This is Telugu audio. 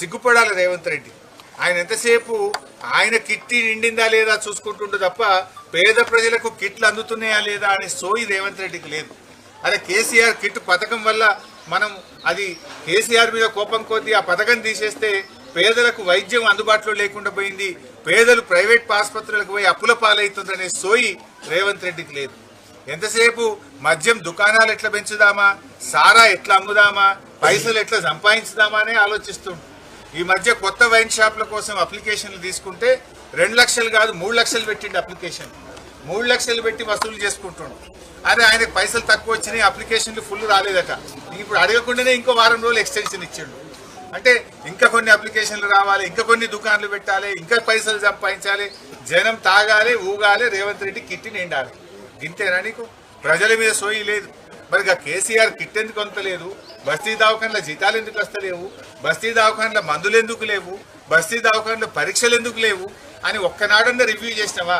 సిగ్గుపడాలి రేవంత్ రెడ్డి. ఆయన ఎంతసేపు ఆయన కిట్టి నిండిందా లేదా చూసుకుంటుండే తప్ప పేద ప్రజలకు కిట్లు అందుతున్నాయా లేదా అనే సోయి రేవంత్ రెడ్డికి లేదు. అదే కేసీఆర్ కిట్ పథకం వల్ల మనం అది కేసీఆర్ మీద కోపం కొద్దీ ఆ పథకం తీసేస్తే పేదలకు వైద్యం అందుబాటులో లేకుండా పోయింది, పేదలు ప్రైవేట్ ఆసుపత్రులకు పోయి అప్పుల పాలవుతుందనే సోయి రేవంత్ రెడ్డికి లేదు. ఎంతసేపు మద్యం దుకాణాలు ఎట్లా పెంచుదామా, సారా ఎట్లా అమ్ముదామా, పైసలు ఎట్లా సంపాదించుదామా అనే ఆలోచిస్తుండు. ఈ మధ్య కొత్త వైన్ షాప్ల కోసం అప్లికేషన్లు తీసుకుంటే 2 లక్షలు కాదు 3 లక్షలు పెట్టిండు అప్లికేషన్. 3 లక్షలు పెట్టి వసూలు చేసుకుంటుండు. అదే ఆయనకు పైసలు తక్కువ వచ్చినాయి, అప్లికేషన్లు ఫుల్ రాలేదట. ఇప్పుడు అడగకుండానే ఇంకో వారం రోజులు ఎక్స్టెన్షన్ ఇచ్చిండు. అంటే ఇంకా కొన్ని అప్లికేషన్లు రావాలి, ఇంకా కొన్ని దుకాణాలు పెట్టాలి, ఇంకా పైసలు సంపాదించాలి, జనం తాగాలి, ఊగాలి, రేవంత్ రెడ్డి కిట్టి నిండాలి. ఇంతేనా నీకు? ప్రజల మీద సోయి లేదు. మరి కేసీఆర్ కిట్ ఎందుకు అంతలేదు? బస్తీ దవాఖానల జీతాలు ఎందుకు వస్తలేవు? బస్తీ దవాఖానల మందులు ఎందుకు లేవు? బస్తీ దవాఖానల పరీక్షలు ఎందుకు లేవు అని ఒక్కనాడన్నా రివ్యూ చేసినావా?